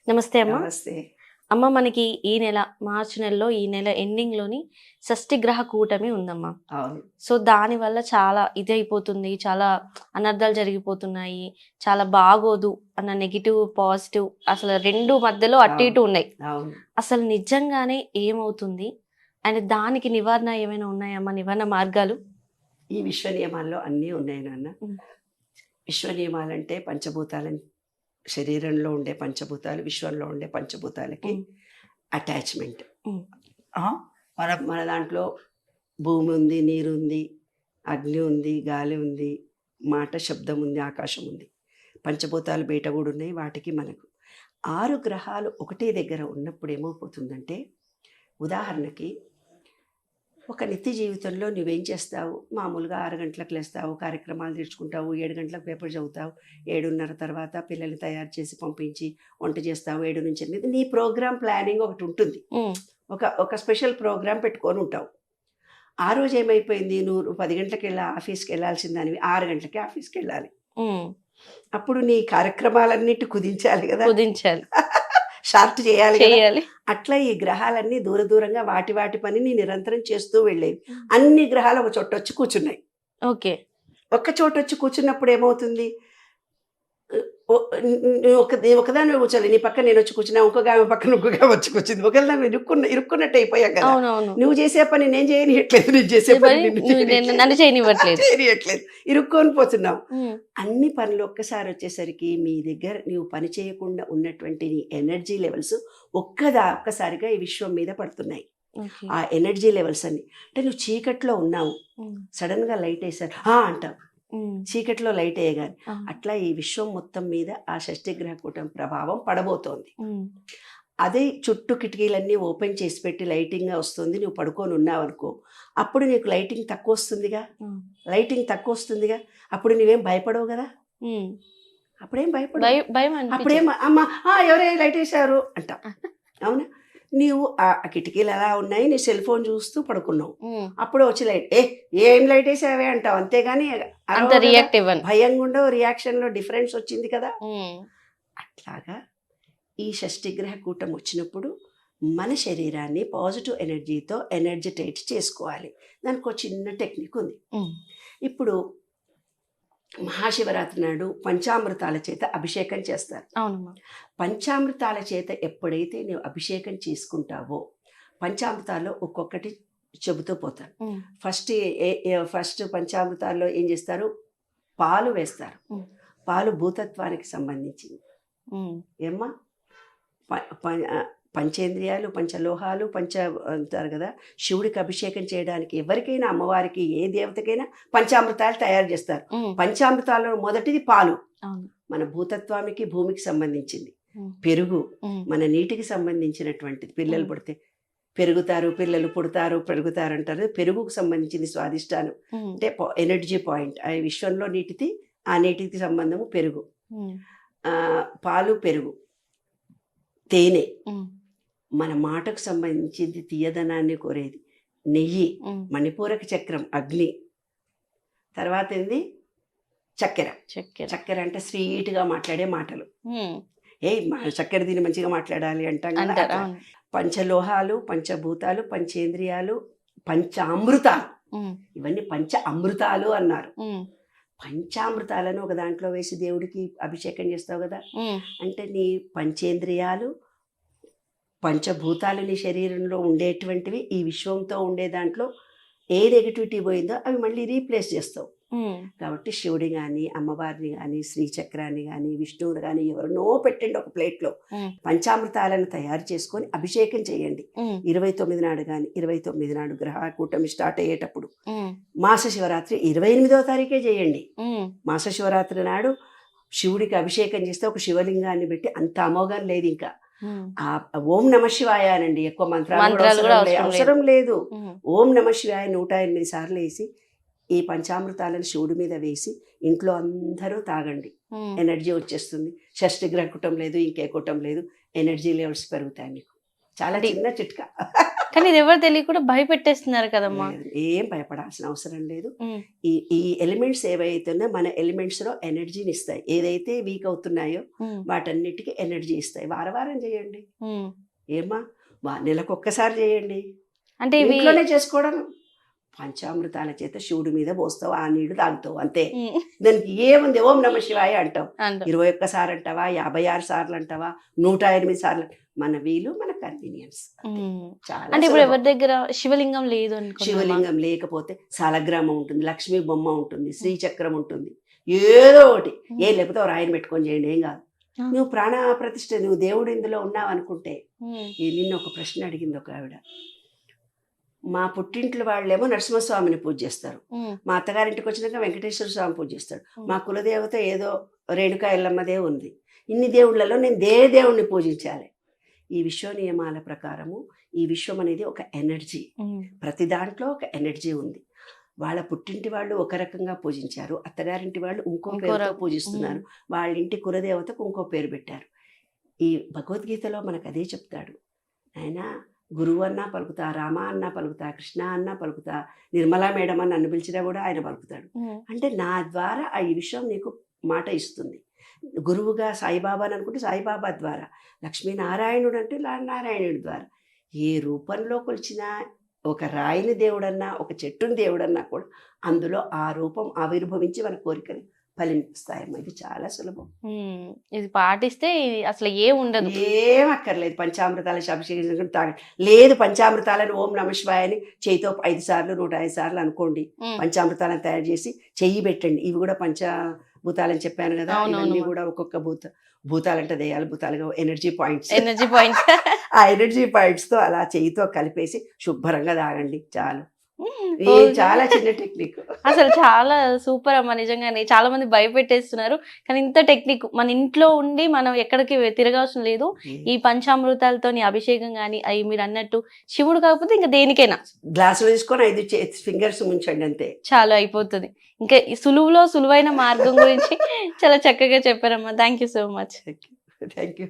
నమస్తే అమ్మ. నమస్తే. అమ్మ మనకి ఈ నెల మార్చి నెలలో ఈ నెల ఎండింగ్‌లోని షష్ఠిగ్రహ కూటమి ఉందమ్మా. అవును. సో, దానివల్ల చాలా ఇదయిపోతుంది. చాలా అనర్థాలు జరిగిపోతున్నాయి. చాలా బాగోదు అన్న నెగెటివ్, పాజిటివ్ అసలు 2 మధ్యలో అటు అవును. ఇటు ఉన్నాయి. అవును. అసలు నిజంగానే ఏమవుతుంది? అండ్ దానికి నివారణ ఏమైనా ఉన్నాయమ్మా? నివారణ మార్గాలు? ఈ విశ్వ నియమాల్లో అన్నీ ఉన్నాయి నాన్న. హ్మ్. విశ్వ నియమాలంటే పంచభూతాలని, శరీరంలో ఉండే పంచభూతాలు, విశ్వంలో ఉండే పంచభూతాలకి హ్మ్. అటాచ్‌మెంట్. హ్మ్. మన మన దాంట్లో భూమి ఉంది, నీరు ఉంది, అగ్ని ఉంది, గాలి ఉంది, మాట, శబ్దం ఉంది, ఆకాశం ఉంది. పంచభూతాలు బయట కూడా ఉన్నాయి, వాటికి మనకు. 6 గ్రహాలు ఒకటే దగ్గర ఉన్నప్పుడు ఏమైపోతుందంటే, ఉదాహరణకి ఒక నిత్య జీవితంలో నువ్వేం చేస్తావు? మామూలుగా 6 గంటలకు లేస్తావు, కార్యక్రమాలు తీర్చుకుంటావు, 7 గంటలకు పేపర్ చదువుతావు, 7:30 తర్వాత పిల్లల్ని తయారు చేసి పంపించి వంట చేస్తావు, 7-8 నీ ప్రోగ్రామ్ ప్లానింగ్ ఒకటి ఉంటుంది. హ్మ్. ఒక స్పెషల్ ప్రోగ్రామ్ పెట్టుకొని ఉంటావు. ఆ రోజు ఏమైపోయింది, నువ్వు 10 గంటలకు ఆఫీస్కి వెళ్ళాల్సిన దానివి 6 గంటలకి ఆఫీస్కి వెళ్ళాలి. హ్మ్. అప్పుడు నీ కార్యక్రమాలన్నిటి కుదించాలి కదా, కుదించాలి. షార్ట్ చేయాలి కదా. చేయాలి. అట్లా ఈ గ్రహాలన్నీ దూరంగా వాటి పనిని నిరంతరం చేస్తూ వెళ్ళేవి. అన్ని గ్రహాలు ఒక చోట వచ్చి కూర్చున్నాయి. ఓకే. ఒక్క చోట వచ్చి కూర్చున్నప్పుడు ఏమవుతుంది, ఒకదాని కూర్చోాలి, నీ పక్కన నేను వచ్చి కూర్చున్నా, ఇంకొక ఆమె పక్కన ఇంకొక ఆమె వచ్చి కూర్చుంది, ఒకవేళ ఇరుక్కున్నట్టు అయిపోయాం కదా. అవునవును. నువ్వు చేసే పని నేను చేయనియట్లేదు, నేను చేసే పని నన్ను చేయనివ్వట్లేదు. చేయనియట్లేదు, ఇరుక్కొని పోతున్నావు. హ్మ్. అన్ని పనులు ఒక్కసారి వచ్చేసరికి మీ దగ్గర నువ్వు పని చేయకుండా ఉన్నటువంటి నీ ఎనర్జీ లెవెల్స్ ఒక్కసారిగా ఈ విశ్వం మీద పడుతున్నాయి. ఓకే. ఆ ఎనర్జీ లెవెల్స్ అన్ని, అంటే నువ్వు చీకట్లో ఉన్నావు, హ్మ్. సడన్గా లైట్ వేసారు అంటావు, హ్మ్. చీకట్లో లైట్ వేయగానే. ఆ! అట్లా ఈ విశ్వం మొత్తం మీద ఆ షష్ఠిగ్రహ కూటమి ప్రభావం పడబోతోంది. హ్మ్. అదే చుట్టూ కిటికీలన్నీ ఓపెన్ చేసి పెట్టి లైటింగ్గా వస్తుంది, నువ్వు పడుకొని ఉన్నావు అనుకో, అప్పుడు నీకు లైటింగ్ తక్కువ వస్తుందిగా. హ్మ్. లైటింగ్ తక్కువ వస్తుందిగా, అప్పుడు నువ్వేం భయపడవు కదా. హ్మ్. అప్పుడేం భయపడవు. భయం అప్పుడేం అనిపించదు. అమ్మ ఎవరే లైట్ వేసారు అంటావు. అవునా, నీవు ఆ కిటికీలు ఎలా ఉన్నాయి, నీ సెల్ ఫోన్ చూస్తూ పడుకున్నావు, హ్మ్. అప్పుడు వచ్చి లైట్ ఏం లైట్ వేసావే అంటావు, అంతేగాని అంత రియాక్ట్ ఇవ్వను. భయంగా ఉండవు, రియాక్షన్లో డిఫరెన్స్ వచ్చింది కదా. హ్మ్. అట్లాగా ఈ షష్ఠిగ్రహ కూటం వచ్చినప్పుడు మన శరీరాన్ని పాజిటివ్ ఎనర్జీతో ఎనర్జిటేట్ చేసుకోవాలి. దానికి ఒక చిన్న టెక్నిక్ ఉంది. హ్మ్. ఇప్పుడు మహాశివరాత్రి నాడు పంచామృతాల చేత అభిషేకం చేస్తారు. అవునమ్మా. పంచామృతాల చేత ఎప్పుడైతే నువ్వు అభిషేకం చేసుకుంటావో, పంచామృతాల్లో ఒక్కొక్కటి చెబుతూ పోతాను. హ్మ్. ఫస్ట్ పంచామృతాల్లో ఏం చేస్తారు, పాలు వేస్తారు. హ్మ్. పాలు భూతత్వానికి సంబంధించింది. హ్మ్. ఏమ్మా, పంచేంద్రియాలు, పంచలోహాలు, అంటారు కదా. శివుడికి అభిషేకం చేయడానికి ఎవరికైనా, అమ్మవారికి, ఏ దేవతకైనా పంచామృతాలు తయారు చేస్తారు. హ్మ్. పంచామృతాల్లో మొదటిది పాలు, అవును. మన భూతత్వానికి, భూమికి సంబంధించింది. హ్మ్. పెరుగు హ్మ్. మన నీటికి సంబంధించినటువంటిది. పిల్లలు హ్మ్. పుడితే పెరుగుతారు, పిల్లలు పుడతారు, పెరుగుతారు అంటారు. పెరుగుకు సంబంధించింది స్వాదిష్టానం, హ్మ్. అంటే ఎనర్జీ పాయింట్. ఆ విశ్వంలో ఆ నీటికి సంబంధము పెరుగు. హ్మ్. పాలు, పెరుగు, తేనె హ్మ్. మన మాటకు సంబంధించింది, తీయదనాన్ని కోరేది, నెయ్యి, హ్మ్. మణిపూరక చక్రం, అగ్ని. తర్వాత ఏంది, చక్కెర. చక్కెర అంటే స్వీట్గా మాట్లాడే మాటలు. హ్మ్. చక్కెర దీన్ని మంచిగా మాట్లాడాలి అంటాం కదా. అంటారు. అట్లా అవును. పంచలోహాలు, పంచభూతాలు, పంచేంద్రియాలు, పంచామృతాలు, హ్మ్. ఇవన్నీ పంచ అమృతాలు అన్నారు. హ్మ్. పంచామృతాలను ఒక దాంట్లో వేసి దేవుడికి అభిషేకం చేస్తావు కదా. హ్మ్. అంటే నీ పంచేంద్రియాలు, పంచభూతాలు నీ శరీరంలో ఉండేటువంటివి, ఈ విశ్వంతో ఉండే దాంట్లో ఏ నెగిటివిటీ పోయిందో అవి మళ్ళీ రీప్లేస్ చేస్తావు. హ్మ్. కాబట్టి శివుడి కానీ, అమ్మవారిని కానీ, శ్రీచక్రాన్ని కానీ, విష్ణువుని కానీ ఎవరినో పెట్టండి ఒక ప్లేట్లో. హ్మ్. పంచామృతాలను తయారు చేసుకొని అభిషేకం చేయండి. హ్మ్. 29 నాడు కానీ, 29 నాడు గ్రహ కూటమి స్టార్ట్ అయ్యేటప్పుడు. హ్మ్. మాస శివరాత్రి 28వ తారీఖే చేయండి. హ్మ్. మాస శివరాత్రి నాడు శివుడికి అభిషేకం చేస్తే ఒక శివలింగాన్ని పెట్టి, అంత అమోఘం లేదు ఇంకా. హ్మ్. ఓం నమ శివాయ అనండి, ఎక్కువ మంత్రాలు కూడా అవసరం లేదు. హ్మ్. ఓం నమ శివాయ 108 సార్లు వేసి ఈ పంచామృతాలను శివుడి మీద వేసి ఇంట్లో అందరూ తాగండి. హ్మ్. ఎనర్జీ వచ్చేస్తుంది. షష్ఠిగ్రహ కూటం లేదు, ఇంకే కూటం లేదు, ఎనర్జీ లెవెల్స్ పెరుగుతాయి మీకు. చాలా చిన్న చిట్కా. కానీ ఇది ఎవరు తెలియకుండా భయపెట్టేస్తున్నారు కదమ్మా. లేదు, ఏం భయపడాల్సిన అవసరం లేదు. ఉమ్, ఈ ఈ ఎలిమెంట్స్ ఏవైతే ఉన్నాయో మన ఎలిమెంట్స్లో ఎనర్జీని ఇస్తాయి. ఏదైతే వీక్ అవుతున్నాయో ఉమ్, వాటన్నిటికీ ఎనర్జీ ఇస్తాయి. వారం చేయండి. ఉమ్. ఏమా నెలకు ఒక్కసారి చేయండి. అంటే ఇవి ఇంట్లోనే చేసుకోవడం. పంచామృతాల చేత శివుడి మీద పోస్తావు, ఆ నీళ్లు తాగుతావు అంతే. ఉమ్, దానికి ఏముంది, ఓం నమ శివాయ అంటావు. అంటారు. 21 సార్లు అంటావా, 56 సార్లు అంటావా, 108 సార్లు. మన వీలు, మన కన్వీనియన్స్. ఉమ్. చాలా అంటే ఇప్పుడు సులభం. ఎవరి దగ్గర శివలింగం లేదు అనుకో. శివలింగం లేకపోతే సాలగ్రామం ఉంటుంది, లక్ష్మీ బొమ్మ ఉంటుంది, శ్రీచక్రం ఉంటుంది, ఏదో ఒకటి. ఏం లేకపోతే ఒక రాయిని పెట్టుకొని చేయండి, ఏం కాదు. నువ్వు ప్రాణ ప్రతిష్ఠ, నువ్వు దేవుడు ఇందులో ఉన్నావు అనుకుంటే. నిన్న ఒక ప్రశ్న అడిగింది ఒక ఆవిడ. మా పుట్టింట్లో వాళ్ళేమో నరసింహస్వామిని పూజ చేస్తారు, మా అత్తగారింటికి వచ్చినాక వెంకటేశ్వర స్వామి పూజ చేస్తాడు, మా కులదేవత ఏదో రేణుకా ఎల్లమ్మదే ఉంది. ఇన్ని దేవుళ్ళలో నేను దేవుణ్ణి పూజించాలి. ఈ విశ్వ నియమాల ప్రకారము ఈ విశ్వం అనేది ఒక ఎనర్జీ. ప్రతి దాంట్లో ఒక ఎనర్జీ ఉంది. వాళ్ళ పుట్టింటి వాళ్ళు ఒక రకంగా పూజించారు, అత్తగారింటి వాళ్ళు ఇంకో పేరుతో పూజిస్తున్నారు, వాళ్ళ ఇంటి కులదేవతకు ఇంకో పేరు పెట్టారు. ఈ భగవద్గీతలో మనకు అదే చెప్తాడు. ఆయన గురువు అన్నా పలుకుతా, రామ అన్నా పలుకుతా, కృష్ణ అన్నా పలుకుతా, నిర్మలా మేడం అని నన్ను పిలిచినా కూడా ఆయన పలుకుతాడు. అంటే నా ద్వారా ఈ విషయం నీకు మాట ఇస్తుంది. గురువుగా సాయిబాబా అని అనుకుంటే సాయిబాబా ద్వారా, లక్ష్మీనారాయణుడు అంటే నారాయణుడి ద్వారా. ఏ రూపంలో కొలిచినా, ఒక రాయిని దేవుడన్నా, ఒక చెట్టుని దేవుడన్నా కూడా అందులో ఆ రూపం ఆవిర్భవించి మన కోరికని ఫలిస్తాయమ్మా. ఇది చాలా సులభం. ఇది పాటిస్తే అసలు ఏ ఉండదు, ఏం అక్కర్లేదు. పంచామృతాల అభిషేకం తాగండి. లేదు, పంచామృతాలను ఓం నమ శివాయ అని చేయితో 5 సార్లు 105 సార్లు అనుకోండి. పంచామృతాలను తయారు చేసి చెయ్యి పెట్టండి. ఇవి కూడా పంచభూతాలని చెప్పాను కదా, ఇవన్నీ కూడా ఒక్కొక్క భూతాలంటే దయాలు, భూతాలుగా ఎనర్జీ పాయింట్స్. ఆ ఎనర్జీ పాయింట్స్ తో అలా చెయ్యితో కలిపేసి శుభ్రంగా తాగండి, చాలు. చాలా చిన్న టెక్నిక్. అసలు చాలా సూపర్ అమ్మా. నిజంగానే చాలా మంది భయపెట్టేస్తున్నారు, కానీ ఇంత టెక్నిక్ మన ఇంట్లో ఉండి మనం ఎక్కడికి తిరగాల్సిన లేదు. ఈ పంచామృతాలతో అభిషేకం కానీ, అవి మీరు అన్నట్టు శివుడు కాకపోతే ఇంకా దేనికైనా గ్లాసులో తీసుకొని 5 ఫింగర్స్ ముంచండి, అంతే, చాలా అయిపోతుంది. ఇంకా ఈ సులువైన మార్గం గురించి చాలా చక్కగా చెప్పారమ్మా. Thank you so much. Thank you.